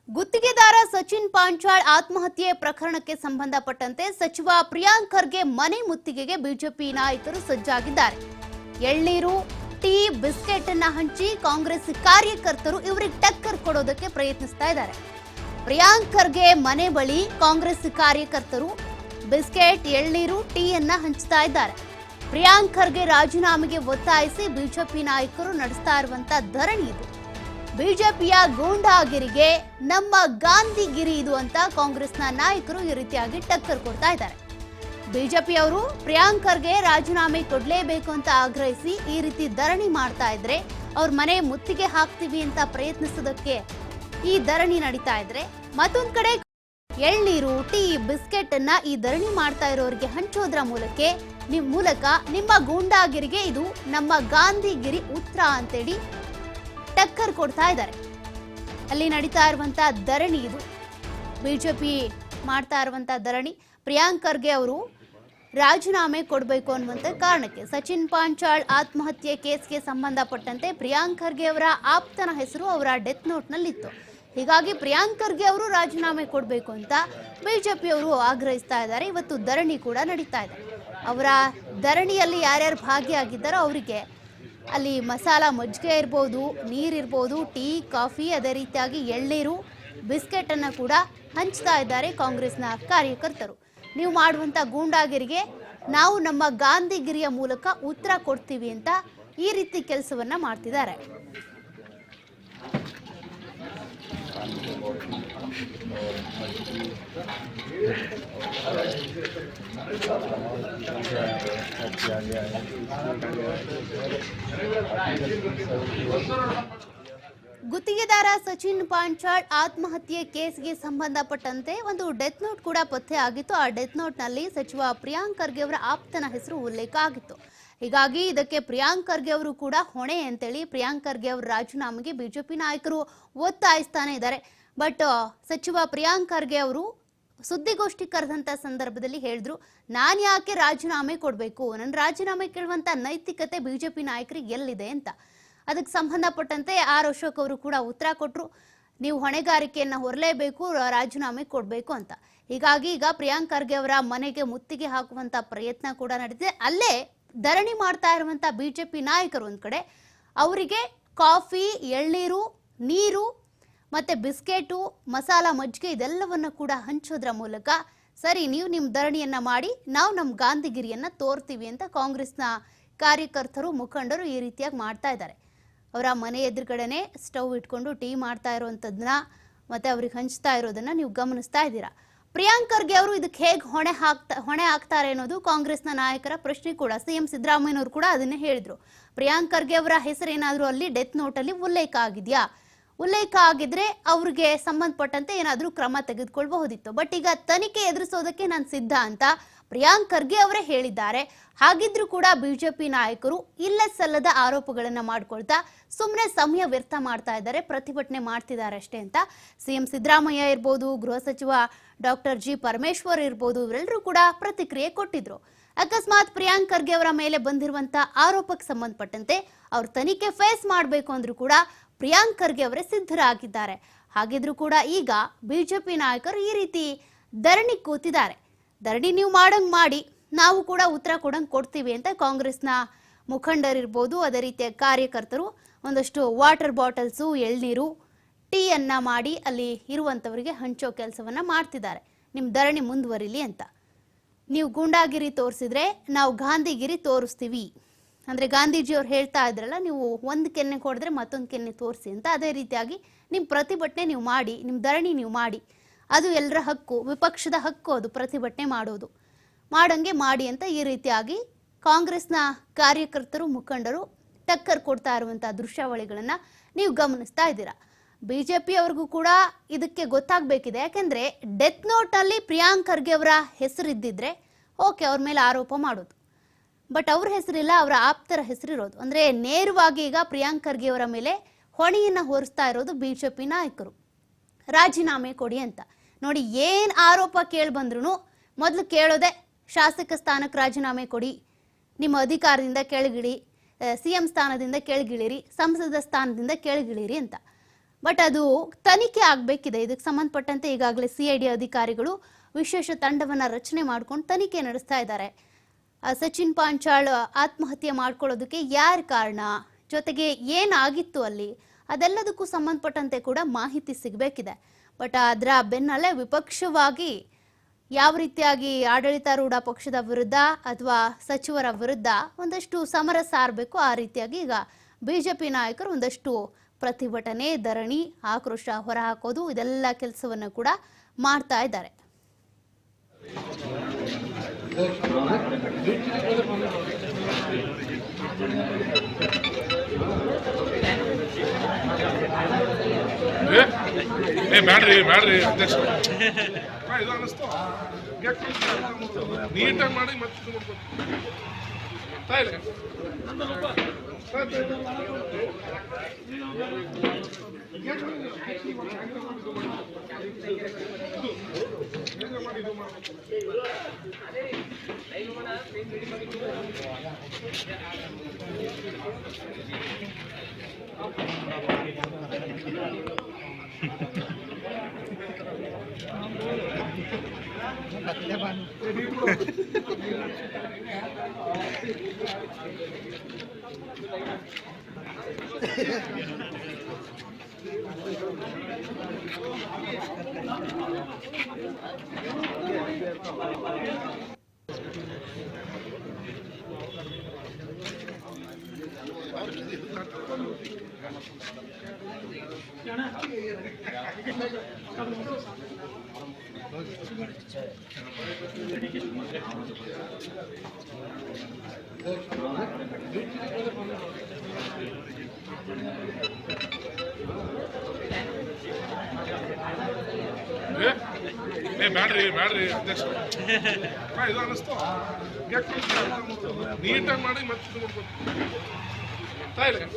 ಗುತ್ತಿಗೆದಾರ ಸಚಿನ್ ಪಾಂಚಾಳ್ ಆತ್ಮಹತ್ಯೆ ಪ್ರಕರಣಕ್ಕೆ ಸಂಬಂಧಪಟ್ಟಂತೆ ಸಚಿವ ಪ್ರಿಯಾಂಕ್ ಖರ್ಗೆ ಮನೆ ಮುತ್ತಿಗೆಗೆ ಬಿಜೆಪಿ ನಾಯಕರು ಸಜ್ಜಾಗಿದ್ದಾರೆ. ಎಳ್ನೀರು, ಟೀ, ಬಿಸ್ಕೆಟ್ ಅನ್ನ ಹಂಚಿ ಕಾಂಗ್ರೆಸ್ ಕಾರ್ಯಕರ್ತರು ಇವರಿಗೆ ಟಕ್ಕರ್ ಕೊಡೋದಕ್ಕೆ ಪ್ರಯತ್ನಿಸ್ತಾ ಇದ್ದಾರೆ. ಪ್ರಿಯಾಂಕ್ ಖರ್ಗೆ ಮನೆ ಬಳಿ ಕಾಂಗ್ರೆಸ್ ಕಾರ್ಯಕರ್ತರು ಬಿಸ್ಕೆಟ್, ಎಳ್ನೀರು, ಟೀ ಅನ್ನ ಹಂಚ್ತಾ ಇದ್ದಾರೆ. ಪ್ರಿಯಾಂಕ್ ಖರ್ಗೆ ರಾಜೀನಾಮೆಗೆ ಒತ್ತಾಯಿಸಿ ಬಿಜೆಪಿ ನಾಯಕರು ನಡೆಸ್ತಾ ಇರುವಂತ ಧರಣಿ ಇದು. ಬಿಜೆಪಿಯ ಗೂಂಡಾಗಿರಿಗೆ ನಮ್ಮ ಗಾಂಧಿಗಿರಿ ಇದು ಅಂತ ಕಾಂಗ್ರೆಸ್ನ ನಾಯಕರು ಈ ರೀತಿಯಾಗಿ ಟಕ್ಕರ್ ಕೊಡ್ತಾ ಇದ್ದಾರೆ. ಬಿಜೆಪಿಯವರು ಪ್ರಿಯಾಂಕ್ ಖರ್ಗೆ ರಾಜೀನಾಮೆ ಕೊಡಲೇಬೇಕು ಅಂತ ಆಗ್ರಹಿಸಿ ಈ ರೀತಿ ಧರಣಿ ಮಾಡ್ತಾ ಇದ್ರೆ, ಅವ್ರ ಮನೆ ಮುತ್ತಿಗೆ ಹಾಕ್ತೀವಿ ಅಂತ ಪ್ರಯತ್ನಿಸೋದಕ್ಕೆ ಈ ಧರಣಿ ನಡೀತಾ ಇದ್ರೆ, ಮತ್ತೊಂದ್ ಕಡೆ ಎಳ್ನೀರು, ಟೀ, ಬಿಸ್ಕೆಟ್ ಅನ್ನ ಈ ಧರಣಿ ಮಾಡ್ತಾ ಇರೋರಿಗೆ ಹಂಚೋದ್ರ ಮೂಲಕ ನಿಮ್ಮ ಗೂಂಡಾಗಿರಿಗೆ ಇದು ನಮ್ಮ ಗಾಂಧಿಗಿರಿ ಉತ್ತರ ಅಂತೇಳಿ ಟಕ್ಕರ್ ಕೊಡ್ತಾ ಇದ್ದಾರೆ. ಅಲ್ಲಿ ನಡೀತಾ ಇರುವಂತ ಧರಣಿ ಇದು. ಬಿಜೆಪಿ ಮಾಡ್ತಾ ಇರುವಂತ ಧರಣಿ ಪ್ರಿಯಾಂಕ್ ಖರ್ಗೆ ಅವರು ರಾಜೀನಾಮೆ ಕೊಡಬೇಕು ಅನ್ನುವಂತ ಕಾರಣಕ್ಕೆ. ಸಚಿನ್ ಪಾಂಚಾಳ್ ಆತ್ಮಹತ್ಯೆ ಕೇಸ್ಗೆ ಸಂಬಂಧಪಟ್ಟಂತೆ ಪ್ರಿಯಾಂಕ್ ಖರ್ಗೆ ಅವರ ಆಪ್ತನ ಹೆಸರು ಅವರ ಡೆತ್ ನೋಟ್ ನಲ್ಲಿತ್ತು. ಹೀಗಾಗಿ ಪ್ರಿಯಾಂಕ್ ಖರ್ಗೆ ಅವರು ರಾಜೀನಾಮೆ ಕೊಡಬೇಕು ಅಂತ ಬಿಜೆಪಿಯವರು ಆಗ್ರಹಿಸ್ತಾ ಇದ್ದಾರೆ. ಇವತ್ತು ಧರಣಿ ಕೂಡ ನಡೀತಾ ಇದೆ. ಅವರ ಧರಣಿಯಲ್ಲಿ ಯಾರ್ಯಾರು ಭಾಗಿಯಾಗಿದ್ದಾರೋ ಅವರಿಗೆ ಅಲ್ಲಿ ಮಸಾಲ ಮಜ್ಜಿಗೆ ಇರ್ಬೋದು, ನೀರಿರ್ಬೋದು, ಟೀ, ಕಾಫಿ, ಅದೇ ರೀತಿಯಾಗಿ ಎಳ್ನೀರು, ಬಿಸ್ಕೆಟ್ ಅನ್ನು ಕೂಡ ಹಂಚ್ತಾ ಇದ್ದಾರೆ ಕಾಂಗ್ರೆಸ್ನ ಕಾರ್ಯಕರ್ತರು. ನೀವು ಮಾಡುವಂಥ ಗೂಂಡಾಗಿರಿಗೆ ನಾವು ನಮ್ಮ ಗಾಂಧಿಗಿರಿಯ ಮೂಲಕ ಉತ್ತರ ಕೊಡ್ತೀವಿ ಅಂತ ಈ ರೀತಿ ಕೆಲಸವನ್ನ ಮಾಡ್ತಿದ್ದಾರೆ. ಗುತ್ತಿಗೆದಾರ ಸಚಿನ್ ಪಾಂಚಾಳ್ ಆತ್ಮಹತ್ಯೆ ಕೇಸ್ಗೆ ಸಂಬಂಧಪಟ್ಟಂತೆ ಒಂದು ಡೆತ್ ನೋಟ್ ಕೂಡ ಪತ್ತೆ ಆಗಿತ್ತು. ಆ ಡೆತ್ ನೋಟ್ನಲ್ಲಿ ಸಚಿವ ಪ್ರಿಯಾಂಕ್ ಖರ್ಗೆ ಅವರ ಆಪ್ತನ ಹೆಸರು ಉಲ್ಲೇಖ ಆಗಿತ್ತು. ಹೀಗಾಗಿ ಇದಕ್ಕೆ ಪ್ರಿಯಾಂಕ್ ಖರ್ಗೆ ಅವರು ಕೂಡ ಹೊಣೆ ಅಂತೇಳಿ ಪ್ರಿಯಾಂಕ್ ಖರ್ಗೆ ಅವರ ರಾಜೀನಾಮೆಗೆ ಬಿಜೆಪಿ ನಾಯಕರು ಒತ್ತಾಯಿಸ್ತಾನೆ ಇದ್ದಾರೆ. ಬಟ್ ಸಚಿವ ಪ್ರಿಯಾಂಕ್ ಖರ್ಗೆ ಅವರು ಸುದ್ದಿಗೋಷ್ಠಿ ಕರೆದಂತ ಸಂದರ್ಭದಲ್ಲಿ ಹೇಳಿದ್ರು, ನಾನು ಯಾಕೆ ರಾಜೀನಾಮೆ ಕೊಡಬೇಕು, ನನ್ನ ರಾಜೀನಾಮೆ ಕೇಳುವಂತ ನೈತಿಕತೆ ಬಿಜೆಪಿ ನಾಯಕರಿಗೆ ಎಲ್ಲಿದೆ ಅಂತ. ಅದಕ್ಕೆ ಸಂಬಂಧಪಟ್ಟಂತೆ ಆರ್ ಅಶೋಕ್ ಅವರು ಕೂಡ ಉತ್ತರ ಕೊಟ್ಟರು, ನೀವು ಹೊಣೆಗಾರಿಕೆಯನ್ನು ಹೊರಲೇಬೇಕು, ರಾಜೀನಾಮೆ ಕೊಡಬೇಕು ಅಂತ. ಹೀಗಾಗಿ ಈಗ ಪ್ರಿಯಾಂಕ್ ಖರ್ಗೆ ಅವರ ಮನೆಗೆ ಮುತ್ತಿಗೆ ಹಾಕುವಂತ ಪ್ರಯತ್ನ ಕೂಡ ನಡೆದಿದೆ. ಅಲ್ಲೇ ಧರಣಿ ಮಾಡ್ತಾ ಇರುವಂತ ಬಿಜೆಪಿ ನಾಯಕರು ಒಂದ್ ಕಡೆ ಅವರಿಗೆ ಕಾಫಿ, ಎಳ್ನೀರು, ನೀರು ಮತ್ತೆ ಬಿಸ್ಕೆಟು, ಮಸಾಲ ಮಜ್ಜಿಗೆ ಇದೆಲ್ಲವನ್ನ ಕೂಡ ಹಂಚೋದ್ರ ಮೂಲಕ ಸರಿ ನೀವು ನಿಮ್ಮ ಧರಣಿಯನ್ನ ಮಾಡಿ, ನಾವು ನಮ್ಮ ಗಾಂಧಿಗಿರಿಯನ್ನ ತೋರ್ತೀವಿ ಅಂತ ಕಾಂಗ್ರೆಸ್ನ ಕಾರ್ಯಕರ್ತರು, ಮುಖಂಡರು ಈ ರೀತಿಯಾಗಿ ಮಾಡ್ತಾ ಇದ್ದಾರೆ. ಅವರ ಮನೆ ಎದುರುಗಡೆನೆ ಸ್ಟವ್ ಇಟ್ಕೊಂಡು ಟೀ ಮಾಡ್ತಾ ಇರುವಂಥದ್ದನ್ನ ಮತ್ತೆ ಅವ್ರಿಗೆ ಹಂಚ್ತಾ ಇರೋದನ್ನ ನೀವು ಗಮನಿಸ್ತಾ ಇದ್ದೀರಾ. ಪ್ರಿಯಾಂಕ್ ಖರ್ಗೆ ಅವರು ಇದಕ್ಕೆ ಹೇಗೆ ಹೊಣೆ ಹಾಕ್ತಾರೆ ಅನ್ನೋದು ಕಾಂಗ್ರೆಸ್ನ ನಾಯಕರ ಪ್ರಶ್ನೆ ಕೂಡ. ಸಿಎಂ ಸಿದ್ದರಾಮಯ್ಯನವರು ಕೂಡ ಅದನ್ನೇ ಹೇಳಿದ್ರು. ಪ್ರಿಯಾಂಕ್ ಖರ್ಗೆ ಅವರ ಹೆಸರೇನಾದ್ರೂ ಅಲ್ಲಿ ಡೆತ್ ನೋಟ್ ಅಲ್ಲಿ ಉಲ್ಲೇಖ ಆಗಿದೆಯಾ, ಉಲ್ಲೇಖ ಆಗಿದ್ರೆ ಅವ್ರಿಗೆ ಸಂಬಂಧಪಟ್ಟಂತೆ ಏನಾದ್ರೂ ಕ್ರಮ ತೆಗೆದುಕೊಳ್ಬಹುದಿತ್ತು. ಬಟ್ ಈಗ ತನಿಖೆ ಎದುರಿಸೋದಕ್ಕೆ ನಾನು ಸಿದ್ಧ ಅಂತ ಪ್ರಿಯಾಂಕ್ ಖರ್ಗೆ ಅವರೇ ಹೇಳಿದ್ದಾರೆ. ಹಾಗಿದ್ರೂ ಕೂಡ ಬಿಜೆಪಿ ನಾಯಕರು ಇಲ್ಲ ಸಲ್ಲದ ಆರೋಪಗಳನ್ನ ಮಾಡ್ಕೊಳ್ತಾ ಸುಮ್ಮನೆ ಸಮಯ ವ್ಯರ್ಥ ಮಾಡ್ತಾ ಇದ್ದಾರೆ, ಪ್ರತಿಭಟನೆ ಮಾಡ್ತಿದ್ದಾರೆ ಅಷ್ಟೇ ಅಂತ ಸಿಎಂ ಸಿದ್ದರಾಮಯ್ಯ ಇರ್ಬೋದು, ಗೃಹ ಸಚಿವ ಡಾಕ್ಟರ್ ಜಿ ಪರಮೇಶ್ವರ್ ಇರ್ಬೋದು, ಇವರೆಲ್ಲರೂ ಕೂಡ ಪ್ರತಿಕ್ರಿಯೆ ಕೊಟ್ಟಿದ್ರು. ಅಕಸ್ಮಾತ್ ಪ್ರಿಯಾಂಕ್ ಖರ್ಗೆ ಅವರ ಮೇಲೆ ಬಂದಿರುವಂತ ಆರೋಪಕ್ಕೆ ಸಂಬಂಧಪಟ್ಟಂತೆ ಅವ್ರ ತನಿಖೆ ಫೇಸ್ ಮಾಡಬೇಕು ಅಂದ್ರೂ ಕೂಡ ಪ್ರಿಯಾಂಕ್ ಖರ್ಗೆ ಅವರೇ ಸಿದ್ಧರಾಗಿದ್ದಾರೆ. ಹಾಗಿದ್ರೂ ಕೂಡ ಈಗ ಬಿಜೆಪಿ ನಾಯಕರು ಈ ರೀತಿ ಧರಣಿ ಕೂತಿದ್ದಾರೆ. ಧರಣಿ ನೀವು ಮಾಡಂಗ್ ಮಾಡಿ, ನಾವು ಕೂಡ ಉತ್ತರ ಕೊಡ್ತೀವಿ ಅಂತ ಕಾಂಗ್ರೆಸ್ನ ಮುಖಂಡರಿರ್ಬೋದು, ಅದೇ ರೀತಿಯ ಕಾರ್ಯಕರ್ತರು ಒಂದಷ್ಟು ವಾಟರ್ ಬಾಟಲ್ಸು, ಎಳ್ನೀರು, ಟೀ ಅನ್ನ ಮಾಡಿ ಅಲ್ಲಿ ಇರುವಂಥವರಿಗೆ ಹಂಚೋ ಕೆಲಸವನ್ನ ಮಾಡ್ತಿದ್ದಾರೆ. ನಿಮ್ಮ ಧರಣಿ ಮುಂದುವರಿಲಿ ಅಂತ. ನೀವು ಗೂಂಡಾಗಿರಿ ತೋರಿಸಿದ್ರೆ ನಾವು ಗಾಂಧಿಗಿರಿ ತೋರಿಸ್ತೀವಿ ಅಂದ್ರೆ ಗಾಂಧೀಜಿಯವ್ರು ಹೇಳ್ತಾ ಇದ್ರಲ್ಲ, ನೀವು ಒಂದು ಕೆನ್ನೆ ಕೊಡಿದ್ರೆ ಮತ್ತೊಂದು ಕೆನ್ನೆ ತೋರಿಸಿ ಅಂತ. ಅದೇ ರೀತಿಯಾಗಿ ನಿಮ್ಮ ಪ್ರತಿಭಟನೆ ನೀವು ಮಾಡಿ, ನಿಮ್ಮ ಧರಣಿ ನೀವು ಮಾಡಿ, ಅದು ಎಲ್ಲರ ಹಕ್ಕು, ವಿಪಕ್ಷದ ಹಕ್ಕು ಅದು ಪ್ರತಿಭಟನೆ ಮಾಡೋದು, ಮಾಡಂಗೆ ಮಾಡಿ ಅಂತ ಈ ರೀತಿಯಾಗಿ ಕಾಂಗ್ರೆಸ್ನ ಕಾರ್ಯಕರ್ತರು, ಮುಖಂಡರು ಟಕ್ಕರ್ ಕೊಡ್ತಾ ಇರುವಂತಹ ದೃಶ್ಯಾವಳಿಗಳನ್ನ ನೀವು ಗಮನಿಸ್ತಾ ಇದ್ದೀರಾ. ಬಿಜೆಪಿ ಅವ್ರಿಗೂ ಕೂಡ ಇದಕ್ಕೆ ಗೊತ್ತಾಗಬೇಕಿದೆ. ಯಾಕೆಂದ್ರೆ ಡೆತ್ ನೋಟ್ ಅಲ್ಲಿ ಪ್ರಿಯಾಂಕ್ ಖರ್ಗೆ ಅವರ ಹೆಸರಿದ್ದಿದ್ರೆ ಓಕೆ, ಅವ್ರ ಮೇಲೆ ಆರೋಪ ಮಾಡೋದು. ಬಟ್ ಅವ್ರ ಹೆಸರಿಲ್ಲ, ಅವರ ಆಪ್ತರ ಹೆಸರಿರೋದು. ಅಂದ್ರೆ ನೇರವಾಗಿ ಈಗ ಪ್ರಿಯಾಂಕ್ ಖರ್ಗೆ ಅವರ ಮೇಲೆ ಹೊಣೆಯನ್ನ ಹೊರಿಸ್ತಾ ಇರೋದು ಬಿಜೆಪಿ ನಾಯಕರು. ರಾಜೀನಾಮೆ ಕೊಡಿ ಅಂತ. ನೋಡಿ, ಏನ್ ಆರೋಪ ಕೇಳಿ ಬಂದ್ರು ಮೊದಲು ಕೇಳೋದೆ ಶಾಸಕ ಸ್ಥಾನಕ್ಕೆ ರಾಜೀನಾಮೆ ಕೊಡಿ, ನಿಮ್ಮ ಅಧಿಕಾರದಿಂದ ಕೆಳಗಿಳಿ, ಸಿಎಂ ಸ್ಥಾನದಿಂದ ಕೆಳಗಿಳಿರಿ, ಸಂಸದ ಸ್ಥಾನದಿಂದ ಕೆಳಗಿಳಿರಿ ಅಂತ. ಬಟ್ ಅದು ತನಿಖೆ ಆಗಬೇಕಿದೆ. ಇದಕ್ಕೆ ಸಂಬಂಧಪಟ್ಟಂತೆ ಈಗಾಗಲೇ CID ಅಧಿಕಾರಿಗಳು ವಿಶೇಷ ತಂಡವನ್ನ ರಚನೆ ಮಾಡ್ಕೊಂಡು ತನಿಖೆ ನಡೆಸ್ತಾ ಇದ್ದಾರೆ. ಸಚಿನ್ ಪಾಂಚಾಳ್ ಆತ್ಮಹತ್ಯೆ ಮಾಡ್ಕೊಳ್ಳೋದಕ್ಕೆ ಯಾರು ಕಾರಣ, ಜೊತೆಗೆ ಏನಾಗಿತ್ತು ಅಲ್ಲಿ, ಅದೆಲ್ಲದಕ್ಕೂ ಸಂಬಂಧಪಟ್ಟಂತೆ ಕೂಡ ಮಾಹಿತಿ ಸಿಗಬೇಕಿದೆ. ಬಟ್ ಅದರ ಬೆನ್ನಲ್ಲೇ ವಿಪಕ್ಷವಾಗಿ ಯಾವ ರೀತಿಯಾಗಿ ಆಡಳಿತಾರೂಢ ಪಕ್ಷದ ವಿರುದ್ಧ ಅಥವಾ ಸಚಿವರ ವಿರುದ್ಧ ಒಂದಷ್ಟು ಸಮರ ಸಾರಬೇಕು, ಆ ರೀತಿಯಾಗಿ ಈಗ ಬಿಜೆಪಿ ನಾಯಕರು ಒಂದಷ್ಟು ಪ್ರತಿಭಟನೆ, ಧರಣಿ, ಆಕ್ರೋಶ ಹೊರಹಾಕೋದು ಇದೆಲ್ಲ ಕೆಲಸವನ್ನು ಕೂಡ ಮಾಡ್ತಾ ಇದ್ದಾರೆ. ಬ್ಯಾಡ್ರಿ ಅಧ್ಯಕ್ಷ ಇದು ಅನಿಸ್ತು ನೀಟಾಗಿ ಮಾಡಿ ಮತ್ತೆ ಬ್ಯಾಡ್ರಿ ಅಧ್ಯಕ್ಷ ಇದು ಅನಿಸ್ತು ನೀಟಾಗಿ ಮಾಡಿ ಮತ್ತೆ ಇದು